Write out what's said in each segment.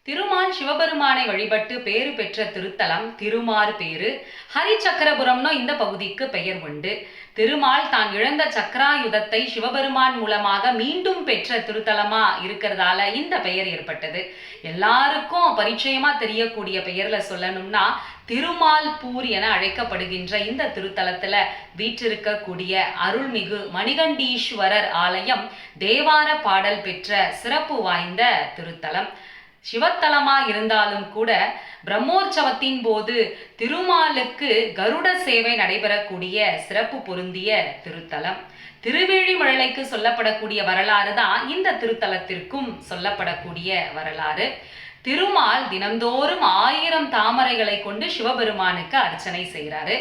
திருமால் சிவபெருமானை வழிபட்டு பேறு பெற்ற திருத்தலம் திருமார் பேரு. ஹரிச்சக்கரபுரம்னு இந்த பகுதிக்கு பெயர் உண்டு. திருமால் தான் இழந்த சக்கராயுதத்தை சிவபெருமான் மூலமாக மீண்டும் பெற்ற திருத்தலமா இருக்கிறதால இந்த பெயர் ஏற்பட்டது. எல்லாருக்கும் பரிச்சயமா தெரியக்கூடிய பெயர்ல சொல்லணும்னா திருமால்பூர் என அழைக்கப்படுகின்ற இந்த திருத்தலத்துல வீற்றிருக்கக்கூடிய அருள்மிகு மணிகண்டீஸ்வரர் ஆலயம் தேவார பாடல் பெற்ற சிறப்பு வாய்ந்த திருத்தலம். சிவத்தலமா இருந்தாலும் கூட பிரம்மோற்சவத்தின் போது திருமாலுக்கு கருட சேவை நடைபெறக்கூடிய சிறப்பு பொருந்திய திருத்தலம். திருவேழிமலைக்கு சொல்லப்படக்கூடிய வரலாறு தான் இந்த திருத்தலத்திற்கும் சொல்லப்படக்கூடிய வரலாறு. திருமால் தினந்தோறும் 1000 தாமரைகளை கொண்டு சிவபெருமானுக்கு அர்ச்சனை செய்கிறாரு.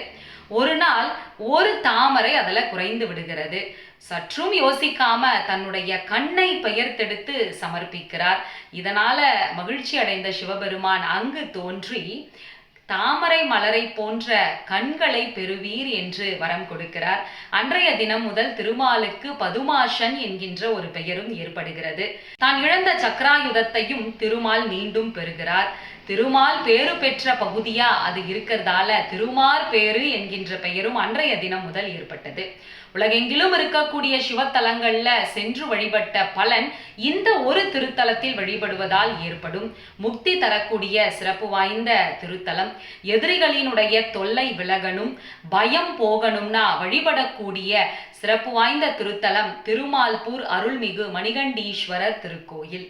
ஒரு நாள் ஒரு தாமரை அதுல குறைந்து விடுகிறது. சற்றும் யோசிக்காம தன்னுடைய கண்ணை பெயர்த்தெடுத்து சமர்ப்பிக்கிறார். இதனால மகிழ்ச்சி அடைந்த சிவபெருமான் அங்கு தோன்றி தாமரை மலரை போன்ற கண்களை பெறுவீர் என்று வரம் கொடுக்கிறார். அன்றைய தினம் முதல் திருமாலுக்கு பதுமாஷன் என்கின்ற ஒரு பெயரும் ஏற்படுகிறது. தான் இழந்த சக்கராயுதத்தையும் திருமால் மீண்டும் பெறுகிறார். திருமால் பேரு பெற்ற பகுதியா அது இருக்கிறதால திருமார் பேரு என்கின்ற பெயரும் அன்றைய தினம் முதல் ஏற்பட்டது. உலகெங்கிலும் இருக்கக்கூடிய சிவத்தலங்கள்ல சென்று வழிபட்ட பலன் இந்த ஒரு திருத்தலத்தில் வழிபடுவதால் ஏற்படும். முக்தி தரக்கூடிய சிறப்பு வாய்ந்த திருத்தலம். எதிரிகளினுடைய தொல்லை விலகணும், பயம் போகணும்னா வழிபடக்கூடிய சிறப்பு வாய்ந்த திருத்தலம் திருமால்பூர் அருள்மிகு மணிகண்டீஸ்வரர் திருக்கோயில்.